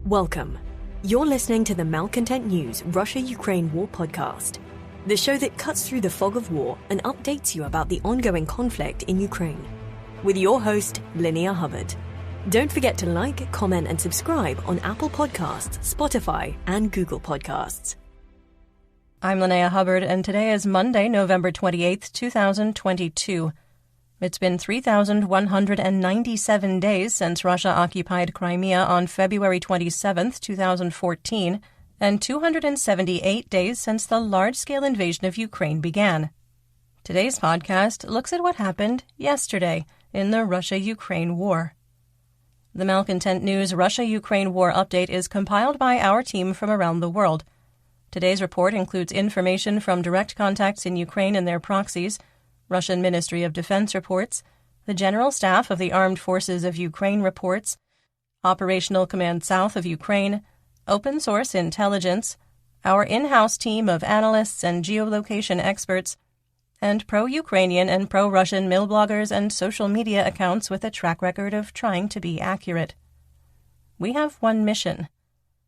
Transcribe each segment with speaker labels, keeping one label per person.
Speaker 1: Welcome. You're listening to the Malcontent News Russia-Ukraine War podcast, the show that cuts through the fog of war and updates you about the ongoing conflict in Ukraine. With your host, Linnea Hubbard. Don't forget to like, comment, and subscribe on Apple Podcasts, Spotify, and Google Podcasts.
Speaker 2: I'm Linnea Hubbard, and today is Monday, November 28th, 2022. It's been 3,197 days since Russia occupied Crimea on February 27th, 2014, and 278 days since the large-scale invasion of Ukraine began. Today's podcast looks at what happened yesterday in the Russia-Ukraine war. The Malcontent News Russia-Ukraine War update is compiled by our team from around the world. Today's report includes information from direct contacts in Ukraine and their proxies, Russian Ministry of Defense reports, the General Staff of the Armed Forces of Ukraine reports, Operational Command South of Ukraine, open source intelligence, our in-house team of analysts and geolocation experts, and pro-Ukrainian and pro-Russian mill bloggers and social media accounts with a track record of trying to be accurate. We have one mission: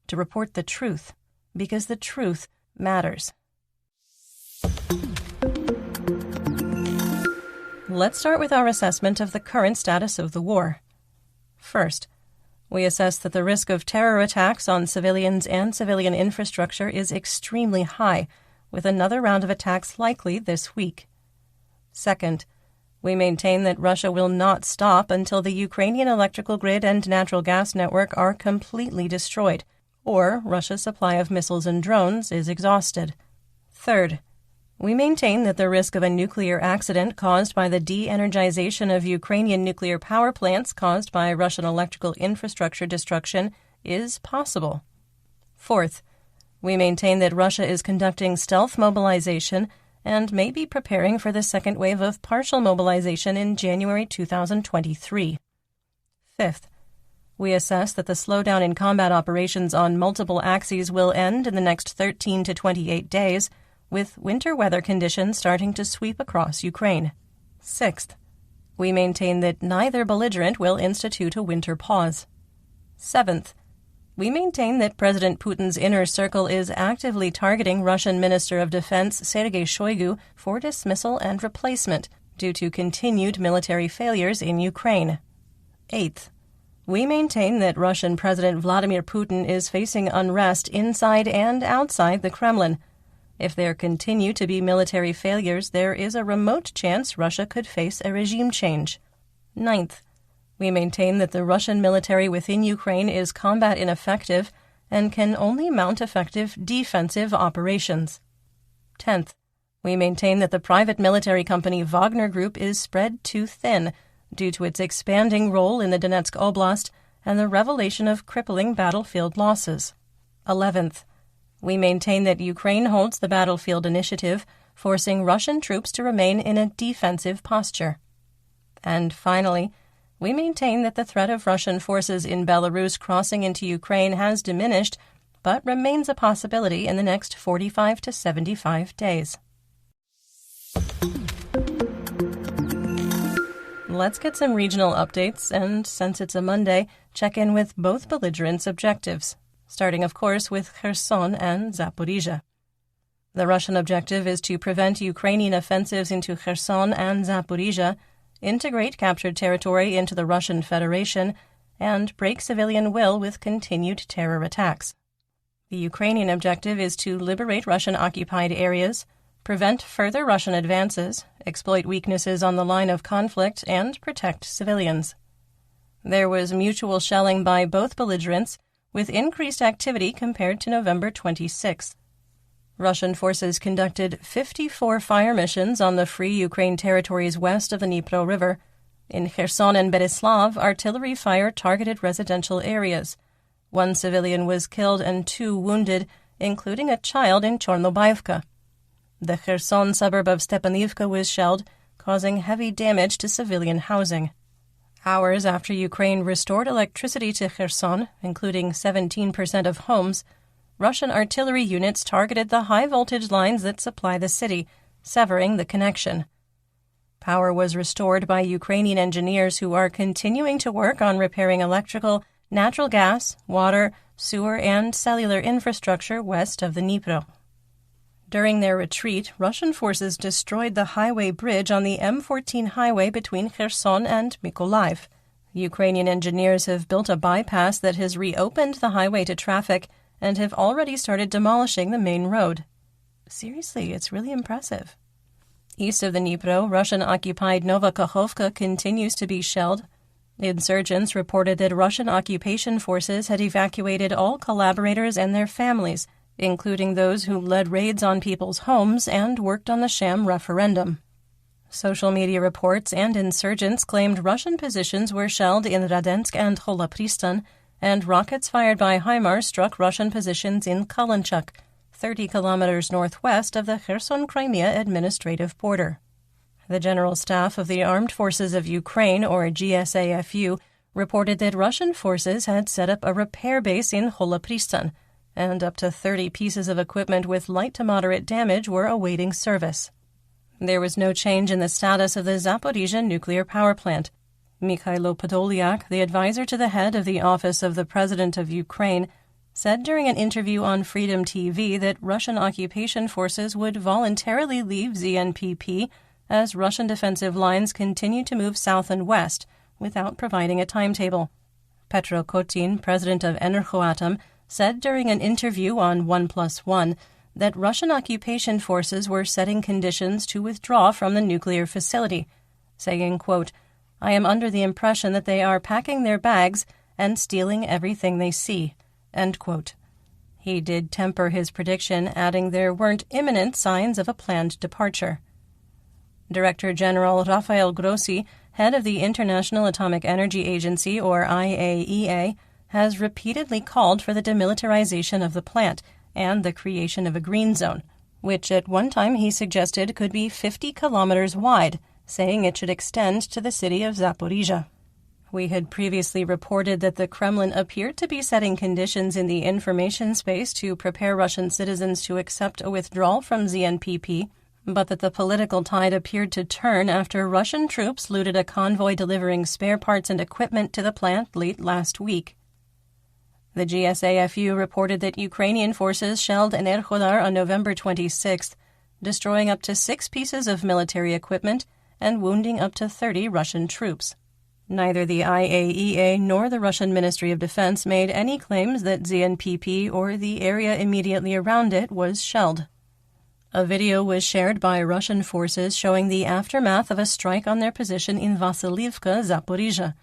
Speaker 2: to report the truth, because the truth matters. Let's start with our assessment of the current status of the war. First, we assess that the risk of terror attacks on civilians and civilian infrastructure is extremely high, with another round of attacks likely this week. Second, we maintain that Russia will not stop until the Ukrainian electrical grid and natural gas network are completely destroyed, or Russia's supply of missiles and drones is exhausted. Third, we maintain that the risk of a nuclear accident caused by the de-energization of Ukrainian nuclear power plants caused by Russian electrical infrastructure destruction is possible. Fourth, we maintain that Russia is conducting stealth mobilization and may be preparing for the second wave of partial mobilization in January 2023. Fifth, we assess that the slowdown in combat operations on multiple axes will end in the next 13 to 28 days, with winter weather conditions starting to sweep across Ukraine. Sixth, we maintain that neither belligerent will institute a winter pause. Seventh, we maintain that President Putin's inner circle is actively targeting Russian Minister of Defense Sergei Shoigu for dismissal and replacement due to continued military failures in Ukraine. Eighth, we maintain that Russian President Vladimir Putin is facing unrest inside and outside the Kremlin. If there continue to be military failures, there is a remote chance Russia could face a regime change. Ninth, we maintain that the Russian military within Ukraine is combat ineffective and can only mount effective defensive operations. 10th, we maintain that the private military company Wagner Group is spread too thin due to its expanding role in the Donetsk Oblast and the revelation of crippling battlefield losses. 11th, we maintain that Ukraine holds the battlefield initiative, forcing Russian troops to remain in a defensive posture. And finally, we maintain that the threat of Russian forces in Belarus crossing into Ukraine has diminished, but remains a possibility in the next 45 to 75 days. Let's get some regional updates, and since it's a Monday, check in with both belligerents' objectives, starting, of course, with Kherson and Zaporizhia. The Russian objective is to prevent Ukrainian offensives into Kherson and Zaporizhia, integrate captured territory into the Russian Federation, and break civilian will with continued terror attacks. The Ukrainian objective is to liberate Russian-occupied areas, prevent further Russian advances, exploit weaknesses on the line of conflict, and protect civilians. There was mutual shelling by both belligerents, with increased activity compared to November 26th. Russian forces conducted 54 fire missions on the Free Ukraine territories west of the Dnipro River. In Kherson and Berislav, artillery fire targeted residential areas. 1 civilian was killed and 2 wounded, including a child in Chornobaivka. The Kherson suburb of Stepanivka was shelled, causing heavy damage to civilian housing. Hours after Ukraine restored electricity to Kherson, including 17% of homes, Russian artillery units targeted the high-voltage lines that supply the city, severing the connection. Power was restored by Ukrainian engineers who are continuing to work on repairing electrical, natural gas, water, sewer, and cellular infrastructure west of the Dnipro. During their retreat, Russian forces destroyed the highway bridge on the M14 highway between Kherson and Mykolaiv. Ukrainian engineers have built a bypass that has reopened the highway to traffic and have already started demolishing the main road. Seriously, it's really impressive. East of the Dnipro, Russian-occupied Nova Kakhovka continues to be shelled. Insurgents reported that Russian occupation forces had evacuated all collaborators and their families, including those who led raids on people's homes and worked on the sham referendum. Social media reports and insurgents claimed Russian positions were shelled in Radensk and Holopristan, and rockets fired by HIMARS struck Russian positions in Kalanchuk, 30 kilometers northwest of the Kherson-Crimea administrative border. The General Staff of the Armed Forces of Ukraine, or GSAFU, reported that Russian forces had set up a repair base in Holopristan, and up to 30 pieces of equipment with light to moderate damage were awaiting service. There was no change in the status of the Zaporizhzhia nuclear power plant. Mikhailo Podolyak, the advisor to the head of the Office of the President of Ukraine, said during an interview on Freedom TV that Russian occupation forces would voluntarily leave ZNPP as Russian defensive lines continue to move south and west without providing a timetable. Petro Kotin, president of Energoatom, said during an interview on 1+1 that Russian occupation forces were setting conditions to withdraw from the nuclear facility, saying, quote, "I am under the impression that they are packing their bags and stealing everything they see." End quote. He did temper his prediction, adding there weren't imminent signs of a planned departure. Director General Rafael Grossi, head of the International Atomic Energy Agency, or IAEA, has repeatedly called for the demilitarization of the plant and the creation of a green zone, which at one time he suggested could be 50 kilometers wide, saying it should extend to the city of Zaporizhzhia. We had previously reported that the Kremlin appeared to be setting conditions in the information space to prepare Russian citizens to accept a withdrawal from ZNPP, but that the political tide appeared to turn after Russian troops looted a convoy delivering spare parts and equipment to the plant late last week. The GSAFU reported that Ukrainian forces shelled Enerhodar on November 26th, destroying up to 6 pieces of military equipment and wounding up to 30 Russian troops. Neither the IAEA nor the Russian Ministry of Defense made any claims that ZNPP or the area immediately around it was shelled. A video was shared by Russian forces showing the aftermath of a strike on their position in Vasilivka, Zaporizhzhia.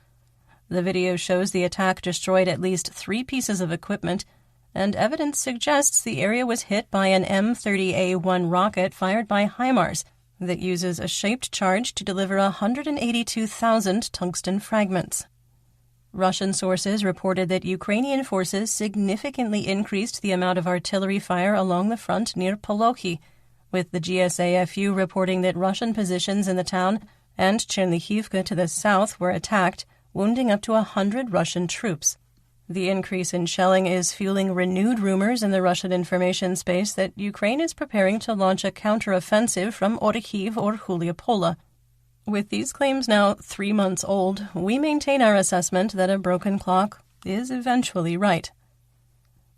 Speaker 2: The video shows the attack destroyed at least 3 pieces of equipment, and evidence suggests the area was hit by an M30A1 rocket fired by HIMARS that uses a shaped charge to deliver 182,000 tungsten fragments. Russian sources reported that Ukrainian forces significantly increased the amount of artillery fire along the front near Polokhi, with the GSAFU reporting that Russian positions in the town and Chernichivka to the south were attacked, wounding up to 100 Russian troops. The increase in shelling is fueling renewed rumors in the Russian information space that Ukraine is preparing to launch a counteroffensive from Orikhiv or Huliapola. With these claims now 3 months old, we maintain our assessment that a broken clock is eventually right.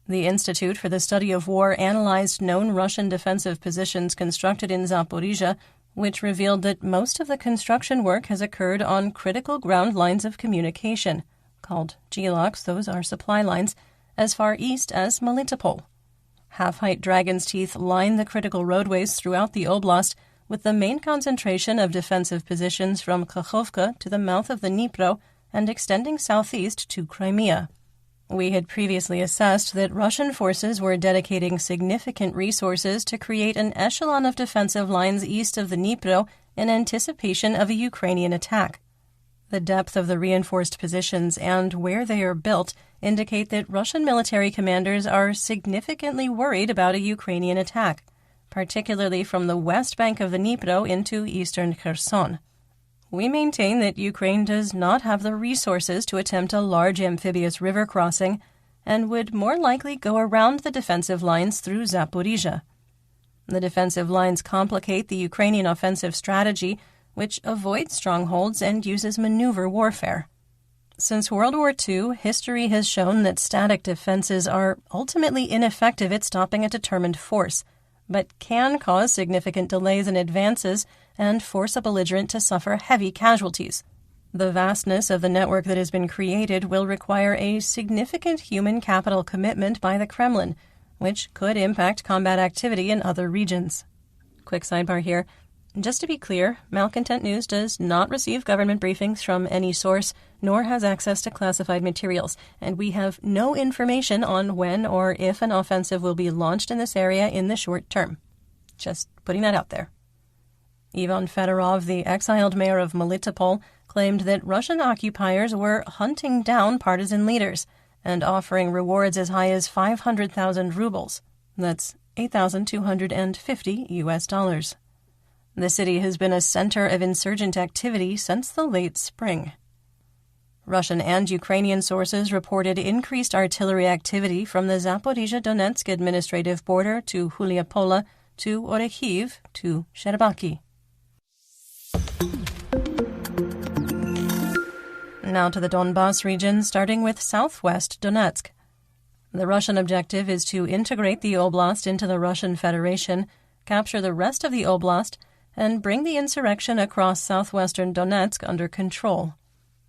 Speaker 2: The Institute for the Study of War analyzed known Russian defensive positions constructed in Zaporizhzhia, which revealed that most of the construction work has occurred on critical ground lines of communication, called GLOCs, those are supply lines, as far east as Melitopol. Half-height dragon's teeth line the critical roadways throughout the oblast, with the main concentration of defensive positions from Kakhovka to the mouth of the Dnipro and extending southeast to Crimea. We had previously assessed that Russian forces were dedicating significant resources to create an echelon of defensive lines east of the Dnipro in anticipation of a Ukrainian attack. The depth of the reinforced positions and where they are built indicate that Russian military commanders are significantly worried about a Ukrainian attack, particularly from the west bank of the Dnipro into eastern Kherson. We maintain that Ukraine does not have the resources to attempt a large amphibious river crossing and would more likely go around the defensive lines through Zaporizhzhia. The defensive lines complicate the Ukrainian offensive strategy, which avoids strongholds and uses maneuver warfare. Since World War II, history has shown that static defenses are ultimately ineffective at stopping a determined force, but can cause significant delays in advances and force a belligerent to suffer heavy casualties. The vastness of the network that has been created will require a significant human capital commitment by the Kremlin, which could impact combat activity in other regions. Quick sidebar here. Just to be clear, Malcontent News does not receive government briefings from any source, nor has access to classified materials, and we have no information on when or if an offensive will be launched in this area in the short term. Just putting that out there. Ivan Fedorov, the exiled mayor of Melitopol, claimed that Russian occupiers were hunting down partisan leaders and offering rewards as high as 500,000 rubles. That's $8,250 US. The city has been a center of insurgent activity since the late spring. Russian and Ukrainian sources reported increased artillery activity from the Zaporizhzhia-Donetsk administrative border to Huliapola to Orekhiv to Sherbaki. Now to the Donbas region, starting with southwest Donetsk. The Russian objective is to integrate the oblast into the Russian Federation, capture the rest of the oblast, and bring the insurrection across southwestern Donetsk under control.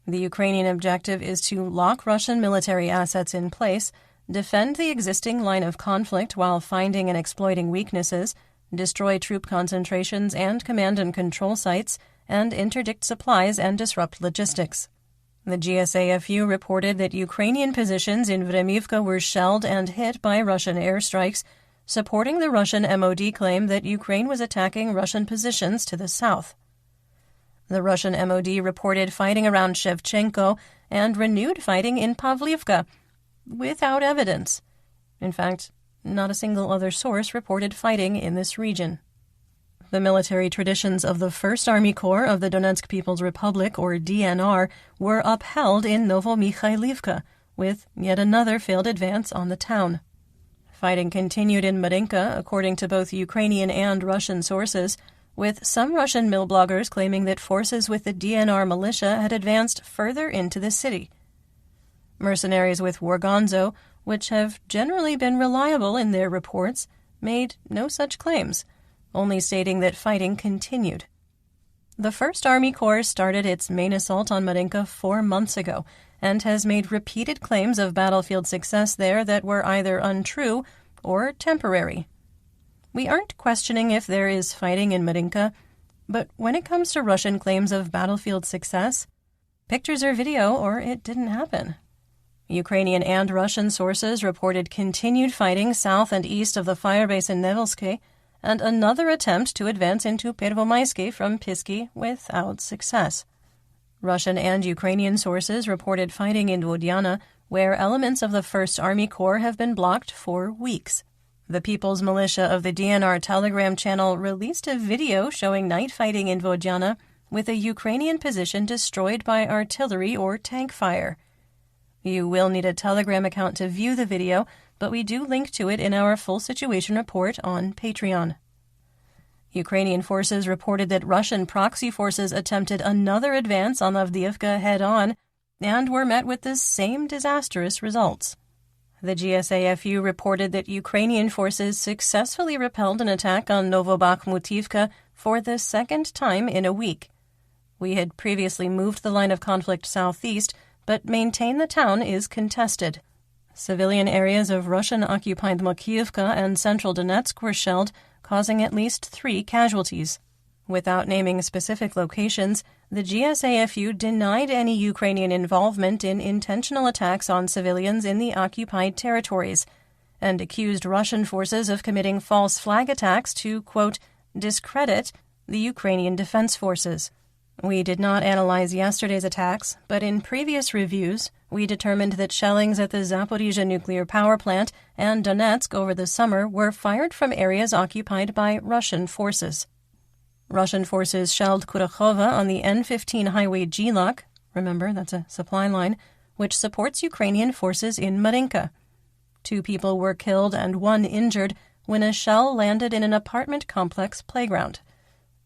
Speaker 2: The Ukrainian objective is to lock Russian military assets in place, defend the existing line of conflict while finding and exploiting weaknesses, destroy troop concentrations and command and control sites, and interdict supplies and disrupt logistics. The GSAFU reported that Ukrainian positions in Vremivka were shelled and hit by Russian airstrikes, supporting the Russian MOD claim that Ukraine was attacking Russian positions to the south. The Russian MOD reported fighting around Shevchenko and renewed fighting in Pavlivka, without evidence. In fact, not a single other source reported fighting in this region. The military traditions of the 1st Army Corps of the Donetsk People's Republic, or DNR, were upheld in Novomikhailivka, with yet another failed advance on the town. Fighting continued in Marinka, according to both Ukrainian and Russian sources, with some Russian mill bloggers claiming that forces with the DNR militia had advanced further into the city. Mercenaries with Wargonzo, which have generally been reliable in their reports, made no such claims, only stating that fighting continued. The 1st Army Corps started its main assault on Marinka 4 months ago, and has made repeated claims of battlefield success there that were either untrue or temporary. We aren't questioning if there is fighting in Marinka, but when it comes to Russian claims of battlefield success, pictures or video or it didn't happen. Ukrainian and Russian sources reported continued fighting south and east of the firebase in Nevelske, and another attempt to advance into Pervomaisky from Pisky without success. Russian and Ukrainian sources reported fighting in Vodiana, where elements of the 1st Army Corps have been blocked for weeks. The People's Militia of the DNR Telegram channel released a video showing night fighting in Vodiana, with a Ukrainian position destroyed by artillery or tank fire. You will need a Telegram account to view the video, but we do link to it in our full situation report on Patreon. Ukrainian forces reported that Russian proxy forces attempted another advance on Avdiivka head-on and were met with the same disastrous results. The GSAFU reported that Ukrainian forces successfully repelled an attack on Novobakhmutivka for the second time in a week. We had previously moved the line of conflict southeast, but maintain the town is contested. Civilian areas of Russian-occupied Makiivka and central Donetsk were shelled, causing at least 3 casualties. Without naming specific locations, the GSAFU denied any Ukrainian involvement in intentional attacks on civilians in the occupied territories, and accused Russian forces of committing false flag attacks to, quote, discredit the Ukrainian Defense Forces. We did not analyze yesterday's attacks, but in previous reviews, we determined that shellings at the Zaporizhzhia nuclear power plant and Donetsk over the summer were fired from areas occupied by Russian forces. Russian forces shelled Kurakhova on the N15 highway Gilak, remember that's a supply line, which supports Ukrainian forces in Marinka. 2 people were killed and 1 injured when a shell landed in an apartment complex playground.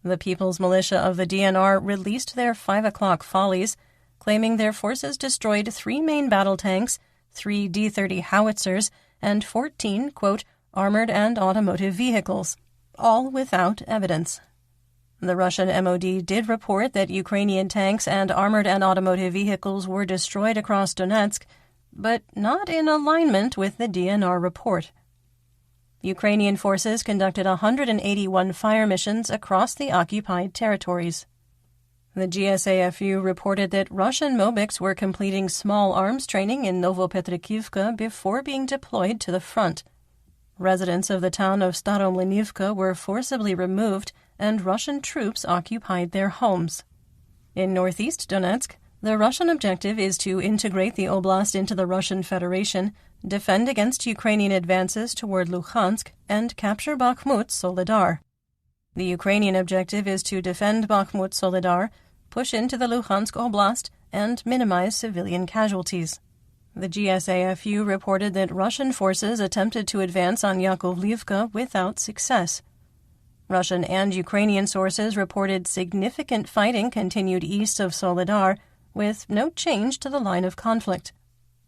Speaker 2: The People's Militia of the DNR released their 5 o'clock volleys, claiming their forces destroyed 3 main battle tanks, 3 D-30 howitzers, and 14, quote, armored and automotive vehicles, all without evidence. The Russian MOD did report that Ukrainian tanks and armored and automotive vehicles were destroyed across Donetsk, but not in alignment with the DNR report. Ukrainian forces conducted 181 fire missions across the occupied territories. The GSAFU reported that Russian Mobics were completing small arms training in Novopetrikivka before being deployed to the front. Residents of the town of Staromlinivka were forcibly removed, and Russian troops occupied their homes. In northeast Donetsk, the Russian objective is to integrate the oblast into the Russian Federation, defend against Ukrainian advances toward Luhansk, and capture Bakhmut-Soledar. The Ukrainian objective is to defend Bakhmut-Soledar, push into the Luhansk Oblast, and minimize civilian casualties. The GSAFU reported that Russian forces attempted to advance on Yakovlivka without success. Russian and Ukrainian sources reported significant fighting continued east of Soledar, with no change to the line of conflict.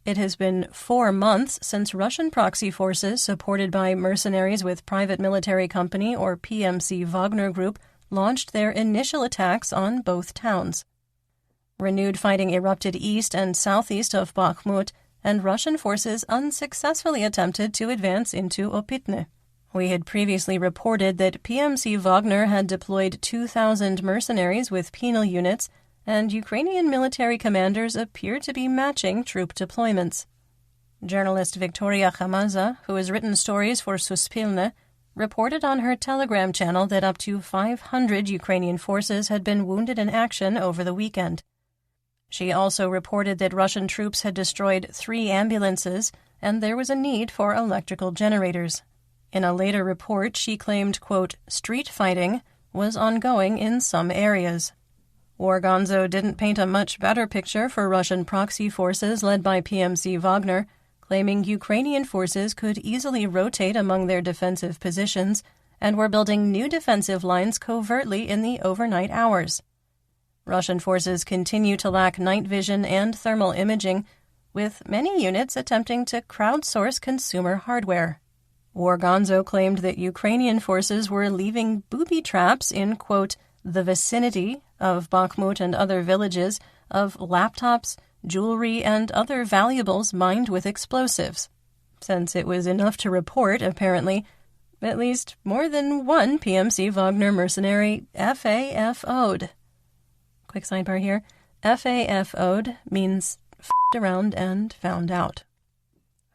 Speaker 2: It has been 4 months since Russian proxy forces, supported by mercenaries with private military company or PMC Wagner Group, launched their initial attacks on both towns. Renewed fighting erupted east and southeast of Bakhmut, and Russian forces unsuccessfully attempted to advance into Opitne. We had previously reported that PMC Wagner had deployed 2,000 mercenaries with penal units, and Ukrainian military commanders appear to be matching troop deployments. Journalist Victoria Khamaza, who has written stories for Suspilne, reported on her Telegram channel that up to 500 Ukrainian forces had been wounded in action over the weekend. She also reported that Russian troops had destroyed 3 ambulances, and there was a need for electrical generators. In a later report, she claimed, quote, street fighting was ongoing in some areas. Wargonzo didn't paint a much better picture for Russian proxy forces led by PMC Wagner, claiming Ukrainian forces could easily rotate among their defensive positions and were building new defensive lines covertly in the overnight hours. Russian forces continue to lack night vision and thermal imaging, with many units attempting to crowdsource consumer hardware. Wargonzo claimed that Ukrainian forces were leaving booby traps in, quote, the vicinity of Bakhmut and other villages of laptops, jewelry, and other valuables mined with explosives. Since it was enough to report, apparently, at least more than one PMC Wagner mercenary FAFO'd. Quick sidebar here. FAFO'd means f***ed around and found out.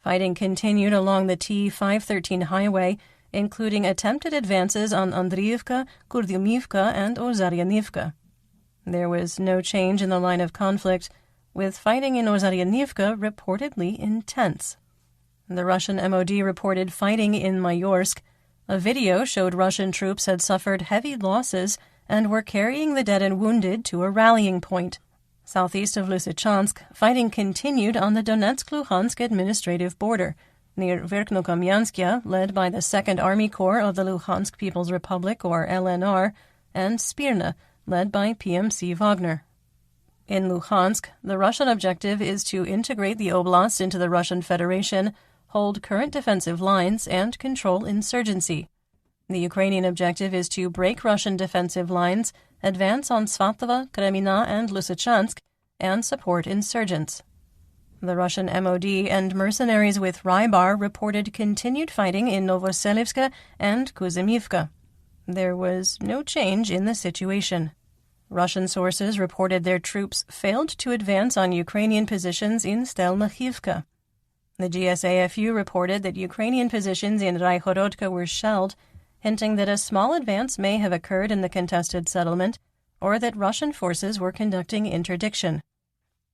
Speaker 2: Fighting continued along the T-513 highway, including attempted advances on Andriivka, Kurdyumivka, and Ozaryanivka. There was no change in the line of conflict, with fighting in Ozaryanivka reportedly intense. The Russian MOD reported fighting in Mayorsk. A video showed Russian troops had suffered heavy losses and were carrying the dead and wounded to a rallying point. Southeast of Lysychansk, fighting continued on the Donetsk-Luhansk administrative border, near Verkhnokamianskia, led by the 2nd Army Corps of the Luhansk People's Republic, or LNR, and Spirna, led by PMC Wagner. In Luhansk, the Russian objective is to integrate the oblast into the Russian Federation, hold current defensive lines, and control insurgency. The Ukrainian objective is to break Russian defensive lines, advance on Svatova, Kremina, and Lysychansk, and support insurgents. The Russian MOD and mercenaries with Rybar reported continued fighting in Novoselivska and Kuzymivka. There was no change in the situation. Russian sources reported their troops failed to advance on Ukrainian positions in Stelmachivka. The GSAFU reported that Ukrainian positions in Raihorodka were shelled, hinting that a small advance may have occurred in the contested settlement, or that Russian forces were conducting interdiction.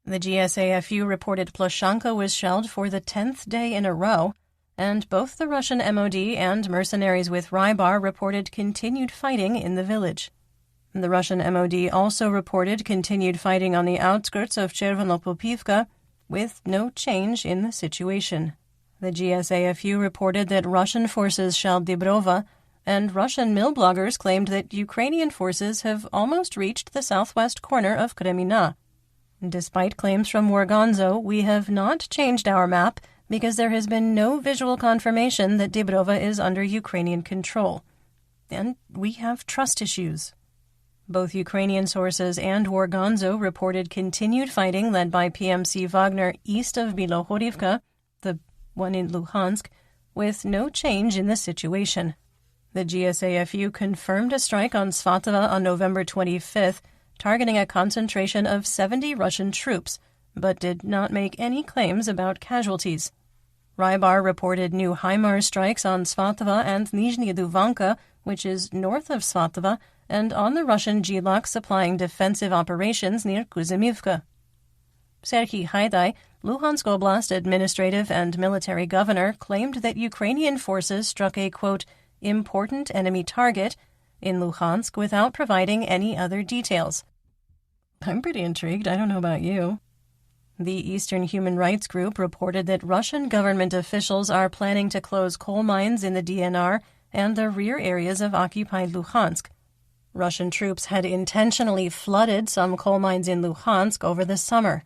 Speaker 2: The GSAFU reported Plashanka was shelled for the 10th day in a row, and both the Russian MOD and mercenaries with Rybar reported continued fighting in the village. The Russian MOD also reported continued fighting on the outskirts of Chervonopopivka, with no change in the situation. The GSAFU reported that Russian forces shelled Dibrova, and Russian mill bloggers claimed that Ukrainian forces have almost reached the southwest corner of Kremina. Despite claims from Wargonzo, we have not changed our map because there has been no visual confirmation that Dibrova is under Ukrainian control. And we have trust issues. Both Ukrainian sources and Wargonzo reported continued fighting led by PMC Wagner east of Bilohorivka, the one in Luhansk, with no change in the situation. The GSAFU confirmed a strike on Svatova on November 25th, targeting a concentration of 70 Russian troops, but did not make any claims about casualties. Rybar reported new HIMARS strikes on Svatova and Nizhny Duvanka, which is north of Svatova, and on the Russian Gilak supplying defensive operations near Kuzymivka. Serhiy Haidai, Luhansk Oblast administrative and military governor, claimed that Ukrainian forces struck a, quote, important enemy target in Luhansk without providing any other details. I'm pretty intrigued. I don't know about you. The Eastern Human Rights Group reported that Russian government officials are planning to close coal mines in the DNR and the rear areas of occupied Luhansk. Russian troops had intentionally flooded some coal mines in Luhansk over the summer.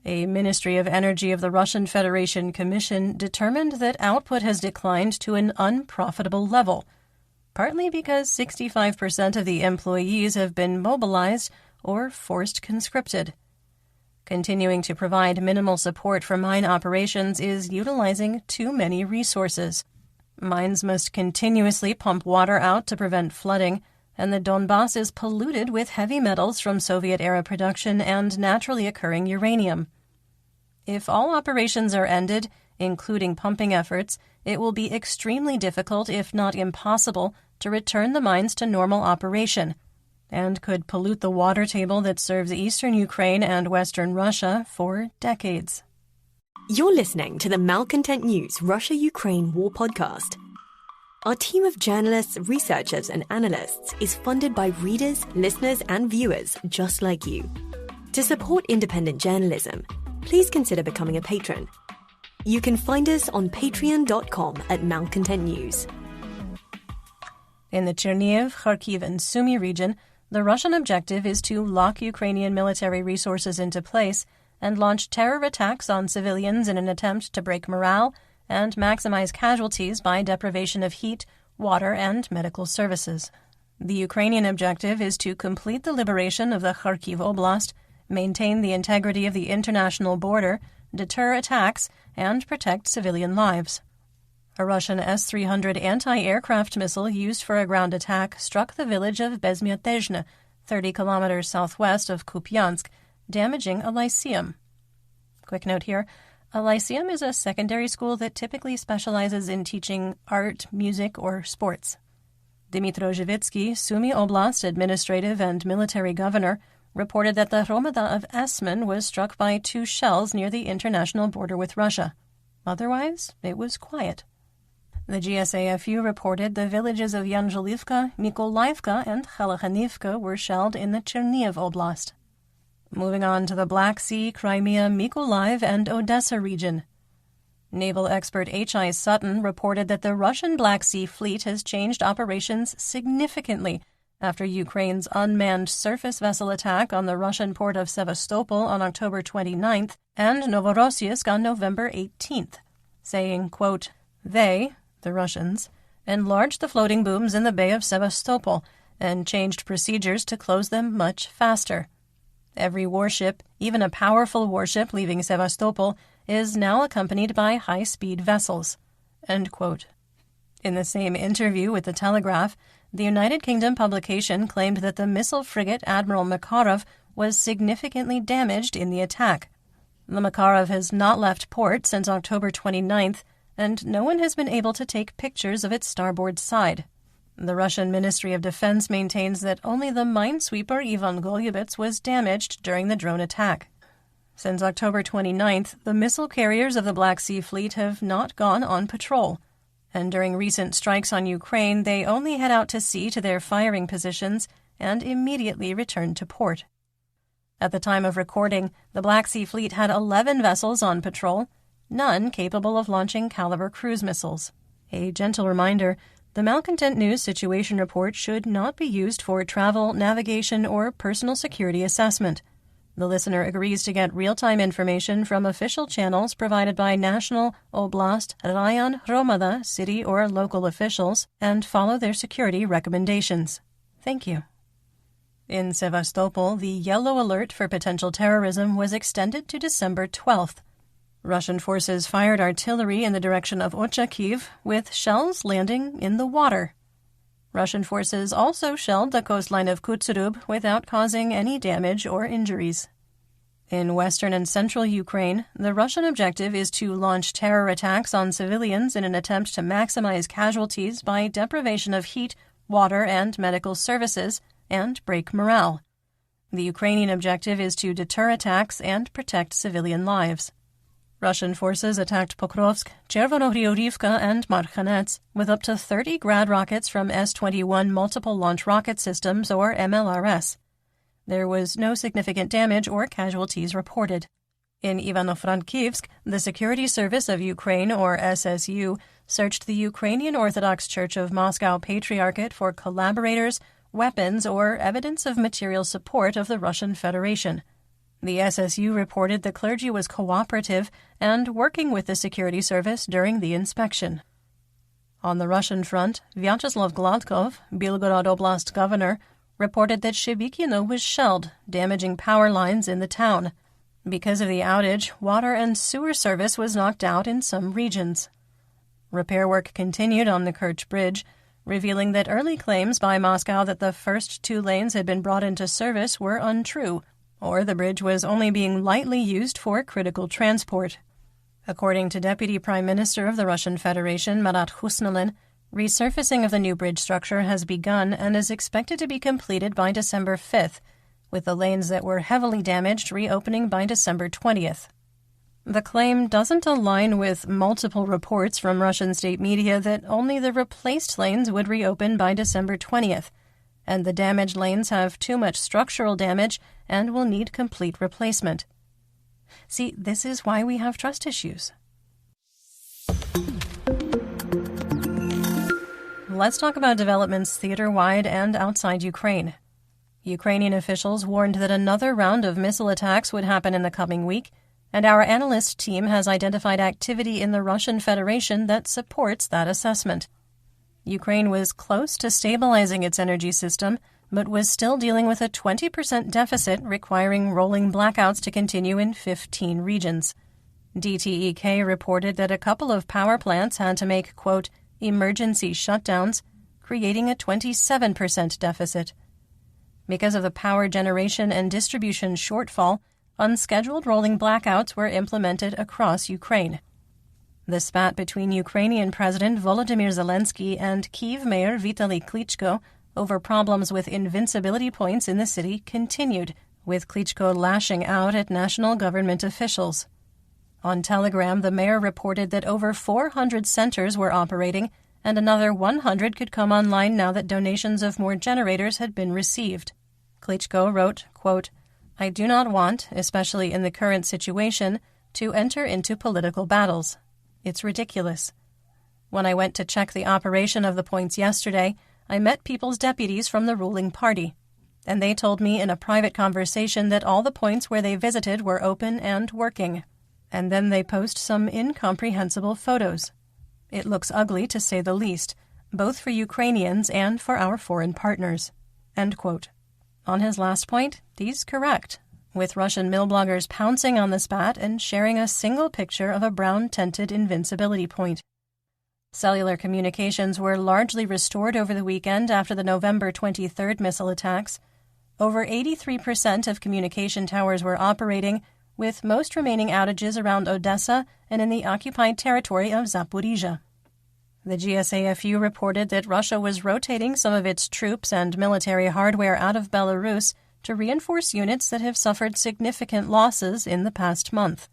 Speaker 2: A Ministry of Energy of the Russian Federation commission determined that output has declined to an unprofitable level, partly because 65% of the employees have been mobilized or forced conscripted. Continuing to provide minimal support for mine operations is utilizing too many resources. Mines must continuously pump water out to prevent flooding, and the Donbass is polluted with heavy metals from Soviet-era production and naturally occurring uranium. If all operations are ended, including pumping efforts, it will be extremely difficult, if not impossible, to return the mines to normal operation, and could pollute the water table that serves eastern Ukraine and western Russia for decades.
Speaker 1: You're listening to the Malcontent News Russia-Ukraine War Podcast. Our team of journalists, researchers, and analysts is funded by readers, listeners, and viewers just like you. To support independent journalism, please consider becoming a patron. You can find us on patreon.com at Malcontent News.
Speaker 2: In the Chernihiv, Kharkiv, and Sumy region, the Russian objective is to lock Ukrainian military resources into place and launch terror attacks on civilians in an attempt to break morale and maximize casualties by deprivation of heat, water, and medical services. The Ukrainian objective is to complete the liberation of the Kharkiv Oblast, maintain the integrity of the international border, deter attacks, and protect civilian lives. A Russian S-300 anti-aircraft missile used for a ground attack struck the village of Bezmyatezhne, 30 kilometers southwest of Kupiansk, damaging a lyceum. Quick note here. A lyceum is a secondary school that typically specializes in teaching art, music, or sports. Dmytro Zhivitsky, Sumy Oblast administrative and military governor, reported that the Hromada of Esmen was struck by 2 shells near the international border with Russia. Otherwise, it was quiet. The GSAFU reported the villages of Yanzhulivka, Mykolaivka, and Khalakhanivka were shelled in the Chernihiv Oblast. Moving on to the Black Sea, Crimea, Mykolaiv, and Odessa region. Naval expert H.I. Sutton reported that the Russian Black Sea Fleet has changed operations significantly after Ukraine's unmanned surface vessel attack on the Russian port of Sevastopol on October 29th and Novorossiysk on November 18th, saying, quote, "They, the Russians, enlarged the floating booms in the Bay of Sevastopol and changed procedures to close them much faster. Every warship, even a powerful warship leaving Sevastopol, is now accompanied by high-speed vessels." End quote. In the same interview with The Telegraph, the United Kingdom publication claimed that the missile frigate Admiral Makarov was significantly damaged in the attack. The Makarov has not left port since October 29th, and no one has been able to take pictures of its starboard side. The Russian Ministry of Defense maintains that only the minesweeper Ivan Golyubets was damaged during the drone attack. Since October 29th, the missile carriers of the Black Sea Fleet have not gone on patrol, and during recent strikes on Ukraine, they only head out to sea to their firing positions and immediately return to port. At the time of recording, the Black Sea Fleet had 11 vessels on patrol, none capable of launching caliber cruise missiles. A gentle reminder, the Malcontent News Situation Report should not be used for travel, navigation, or personal security assessment. The listener agrees to get real-time information from official channels provided by national, oblast, rayon, hromada, city or local officials and follow their security recommendations. Thank you. In Sevastopol, the yellow alert for potential terrorism was extended to December 12th. Russian forces fired artillery in the direction of Ochakiv, with shells landing in the water. Russian forces also shelled the coastline of Kutsurub without causing any damage or injuries. In western and central Ukraine, the Russian objective is to launch terror attacks on civilians in an attempt to maximize casualties by deprivation of heat, water, and medical services, and break morale. The Ukrainian objective is to deter attacks and protect civilian lives. Russian forces attacked Pokrovsk, Chervonohrivka, and Marhanets with up to 30 Grad rockets from S-21 Multiple Launch Rocket Systems, or MLRS. There was no significant damage or casualties reported. In Ivano-Frankivsk, the Security Service of Ukraine, or SSU, searched the Ukrainian Orthodox Church of Moscow Patriarchate for collaborators, weapons, or evidence of material support of the Russian Federation. The SSU reported the clergy was cooperative and working with the security service during the inspection. On the Russian front, Vyacheslav Gladkov, Belgorod Oblast governor, reported that Shebykino was shelled, damaging power lines in the town. Because of the outage, water and sewer service was knocked out in some regions. Repair work continued on the Kerch Bridge, revealing that early claims by Moscow that the first 2 lanes had been brought into service were untrue, or the bridge was only being lightly used for critical transport. According to Deputy Prime Minister of the Russian Federation, Marat Khusnulin, resurfacing of the new bridge structure has begun and is expected to be completed by December 5th, with the lanes that were heavily damaged reopening by December 20th. The claim doesn't align with multiple reports from Russian state media that only the replaced lanes would reopen by December 20th, and the damaged lanes have too much structural damage and will need complete replacement. See, this is why we have trust issues. Let's talk about developments theater-wide and outside Ukraine. Ukrainian officials warned that another round of missile attacks would happen in the coming week, and our analyst team has identified activity in the Russian Federation that supports that assessment. Ukraine was close to stabilizing its energy system, but was still dealing with a 20% deficit requiring rolling blackouts to continue in 15 regions. DTEK reported that a couple of power plants had to make, quote, emergency shutdowns, creating a 27% deficit. Because of the power generation and distribution shortfall, unscheduled rolling blackouts were implemented across Ukraine. The spat between Ukrainian President Volodymyr Zelensky and Kyiv Mayor Vitaly Klitschko over problems with invincibility points in the city continued, with Klitschko lashing out at national government officials. On Telegram, the mayor reported that over 400 centers were operating, and another 100 could come online now that donations of more generators had been received. Klitschko wrote, quote, I do not want, especially in the current situation, to enter into political battles. It's ridiculous. When I went to check the operation of the points yesterday, I met people's deputies from the ruling party, and they told me in a private conversation that all the points where they visited were open and working. And then they post some incomprehensible photos. It looks ugly, to say the least, both for Ukrainians and for our foreign partners. End quote. On his last point, he's correct, with Russian mill bloggers pouncing on the spat and sharing a single picture of a brown-tinted invincibility point. Cellular communications were largely restored over the weekend after the November 23rd missile attacks. Over 83% of communication towers were operating, with most remaining outages around Odessa and in the occupied territory of Zaporizhzhia. The GSAFU reported that Russia was rotating some of its troops and military hardware out of Belarus to reinforce units that have suffered significant losses in the past month.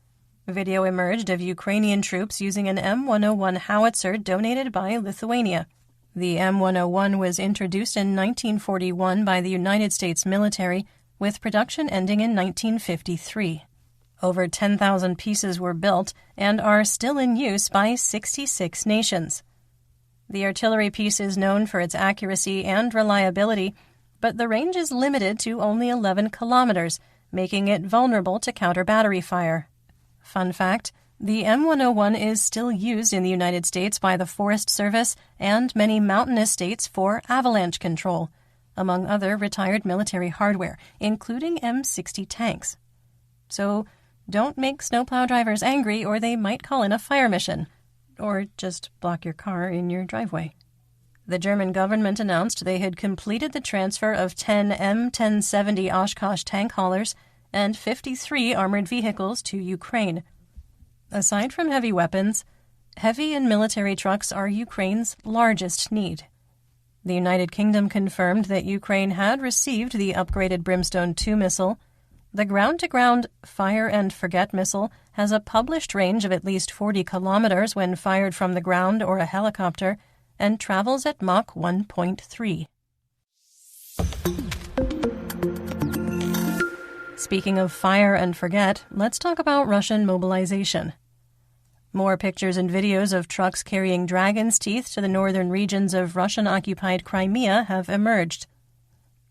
Speaker 2: Video emerged of Ukrainian troops using an M101 howitzer donated by Lithuania. The M101 was introduced in 1941 by the United States military, with production ending in 1953. Over 10,000 pieces were built and are still in use by 66 nations. The artillery piece is known for its accuracy and reliability, but the range is limited to only 11 kilometers, making it vulnerable to counter battery fire. Fun fact, the M101 is still used in the United States by the Forest Service and many mountainous states for avalanche control, among other retired military hardware, including M60 tanks. So don't make snowplow drivers angry or they might call in a fire mission, or just block your car in your driveway. The German government announced they had completed the transfer of 10 M1070 Oshkosh tank haulers and 53 armored vehicles to Ukraine. Aside from heavy weapons, heavy and military trucks are Ukraine's largest need. The United Kingdom confirmed that Ukraine had received the upgraded Brimstone 2 missile. The ground-to-ground Fire and Forget missile has a published range of at least 40 kilometers when fired from the ground or a helicopter and travels at Mach 1.3. Speaking of fire and forget, let's talk about Russian mobilization. More pictures and videos of trucks carrying dragon's teeth to the northern regions of Russian-occupied Crimea have emerged.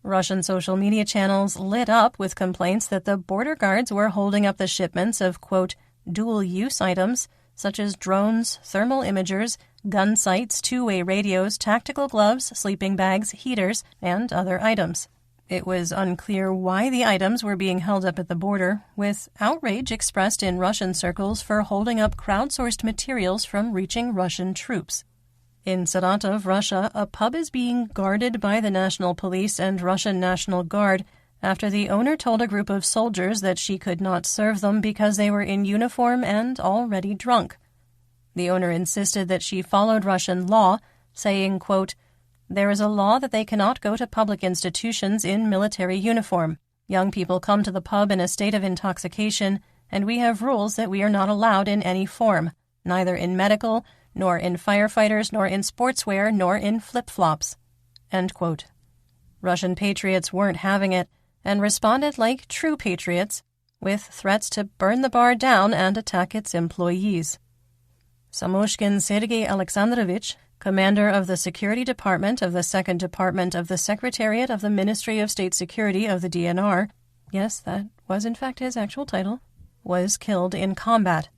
Speaker 2: Russian social media channels lit up with complaints that the border guards were holding up the shipments of, quote, dual-use items such as drones, thermal imagers, gun sights, two-way radios, tactical gloves, sleeping bags, heaters, and other items. It was unclear why the items were being held up at the border, with outrage expressed in Russian circles for holding up crowdsourced materials from reaching Russian troops. In Saratov, Russia, a pub is being guarded by the National Police and Russian National Guard after the owner told a group of soldiers that she could not serve them because they were in uniform and already drunk. The owner insisted that she followed Russian law, saying, quote, "There is a law that they cannot go to public institutions in military uniform. Young people come to the pub in a state of intoxication, and we have rules that we are not allowed in any form, neither in medical, nor in firefighters, nor in sportswear, nor in flip-flops." End quote. Russian patriots weren't having it, and responded like true patriots, with threats to burn the bar down and attack its employees. Samoshkin Sergei Alexandrovich, commander of the Security Department of the 2nd Department of the Secretariat of the Ministry of State Security of the DNR, yes, that was in fact his actual title, was killed in combat.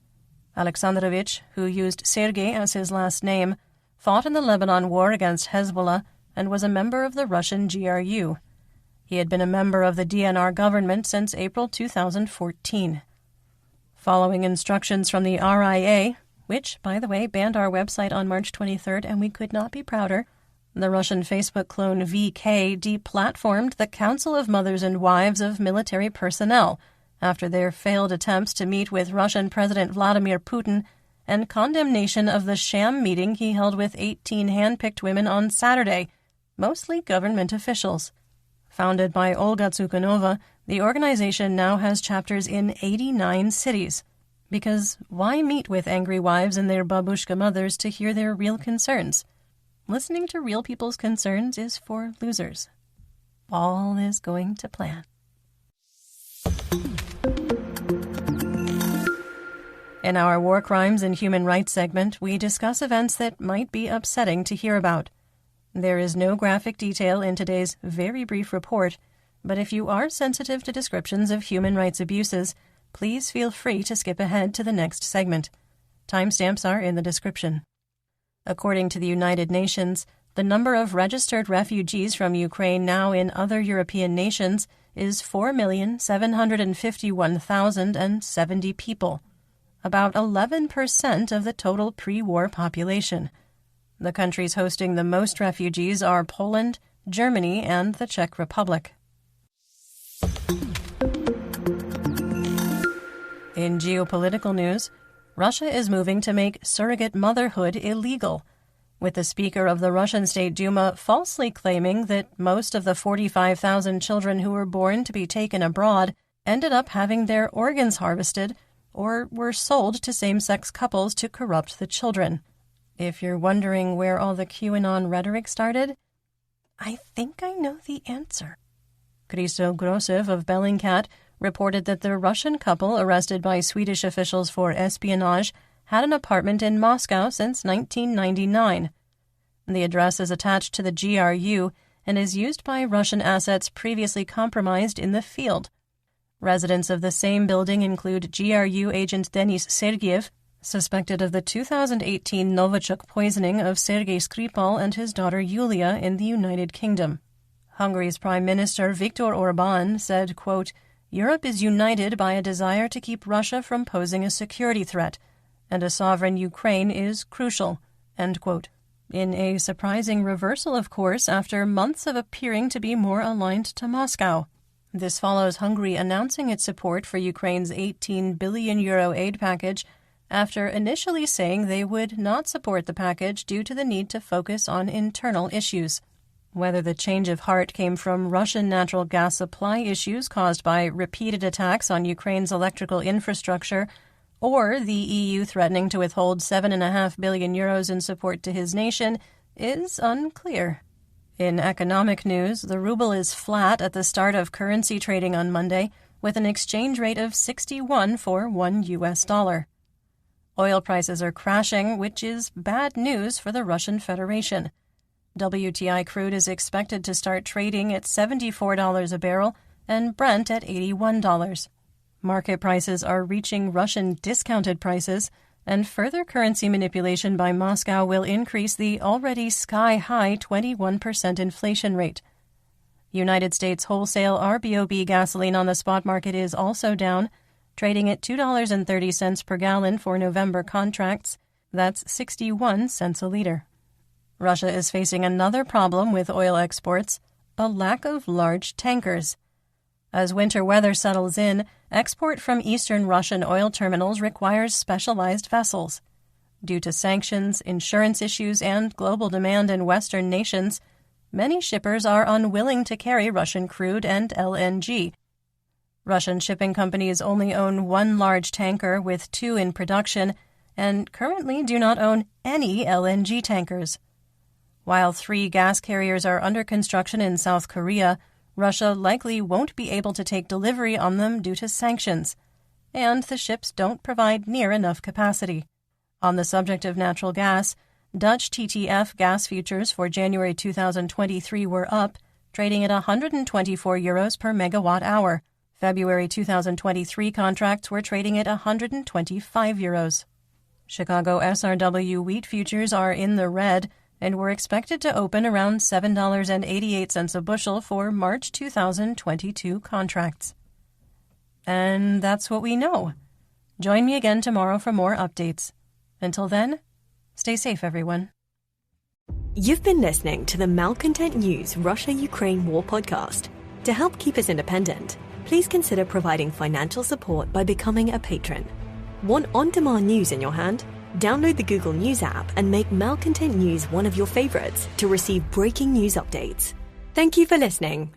Speaker 2: Alexandrovich, who used Sergei as his last name, fought in the Lebanon War against Hezbollah and was a member of the Russian GRU. He had been a member of the DNR government since April 2014. Following instructions from the RIA, which, by the way, banned our website on March 23rd, and we could not be prouder, the Russian Facebook clone VK deplatformed the Council of Mothers and Wives of Military Personnel after their failed attempts to meet with Russian President Vladimir Putin and condemnation of the sham meeting he held with 18 hand-picked women on Saturday, mostly government officials. Founded by Olga Tsukhanova, the organization now has chapters in 89 cities. Because why meet with angry wives and their babushka mothers to hear their real concerns? Listening to real people's concerns is for losers. All is going to plan. In our War Crimes and Human Rights segment, we discuss events that might be upsetting to hear about. There is no graphic detail in today's very brief report, but if you are sensitive to descriptions of human rights abuses, please feel free to skip ahead to the next segment. Timestamps are in the description. According to the United Nations, the number of registered refugees from Ukraine now in other European nations is 4,751,070 people, about 11% of the total pre-war population. The countries hosting the most refugees are Poland, Germany, and the Czech Republic. In geopolitical news, Russia is moving to make surrogate motherhood illegal, with the Speaker of the Russian State Duma falsely claiming that most of the 45,000 children who were born to be taken abroad ended up having their organs harvested or were sold to same-sex couples to corrupt the children. If you're wondering where all the QAnon rhetoric started, I think I know the answer. Christo Grossev of Bellingcat reported that the Russian couple arrested by Swedish officials for espionage had an apartment in Moscow since 1999. The address is attached to the GRU and is used by Russian assets previously compromised in the field. Residents of the same building include GRU agent Denis Sergeyev, suspected of the 2018 Novichok poisoning of Sergei Skripal and his daughter Yulia in the United Kingdom. Hungary's Prime Minister Viktor Orbán said, quote, "Europe is united by a desire to keep Russia from posing a security threat, and a sovereign Ukraine is crucial," end quote. In a surprising reversal of course after months of appearing to be more aligned to Moscow. This follows Hungary announcing its support for Ukraine's €18 billion aid package after initially saying they would not support the package due to the need to focus on internal issues. Whether the change of heart came from Russian natural gas supply issues caused by repeated attacks on Ukraine's electrical infrastructure, or the EU threatening to withhold €7.5 billion in support to his nation, is unclear. In economic news, the ruble is flat at the start of currency trading on Monday, with an exchange rate of 61 for $1. Oil prices are crashing, which is bad news for the Russian Federation. WTI crude is expected to start trading at $74 a barrel and Brent at $81. Market prices are reaching Russian discounted prices, and further currency manipulation by Moscow will increase the already sky-high 21% inflation rate. United States wholesale RBOB gasoline on the spot market is also down, trading at $2.30 per gallon for November contracts. That's 61 cents a liter. Russia is facing another problem with oil exports, a lack of large tankers. As winter weather settles in, export from eastern Russian oil terminals requires specialized vessels. Due to sanctions, insurance issues, and global demand in Western nations, many shippers are unwilling to carry Russian crude and LNG. Russian shipping companies only own one large tanker with 2 in production and currently do not own any LNG tankers. While 3 gas carriers are under construction in South Korea, Russia likely won't be able to take delivery on them due to sanctions, and the ships don't provide near enough capacity. On the subject of natural gas, Dutch TTF gas futures for January 2023 were up, trading at €124 per megawatt hour. February 2023 contracts were trading at €125. Chicago SRW wheat futures are in the red, and were expected to open around $7.88 a bushel for March 2022 contracts. And that's what we know. Join me again tomorrow for more updates. Until then, stay safe, everyone.
Speaker 1: You've been listening to the Malcontent News Russia-Ukraine War podcast. To help keep us independent, please consider providing financial support by becoming a patron. Want on-demand news in your hand? Download the Google News app and make Malcontent News one of your favorites to receive breaking news updates. Thank you for listening.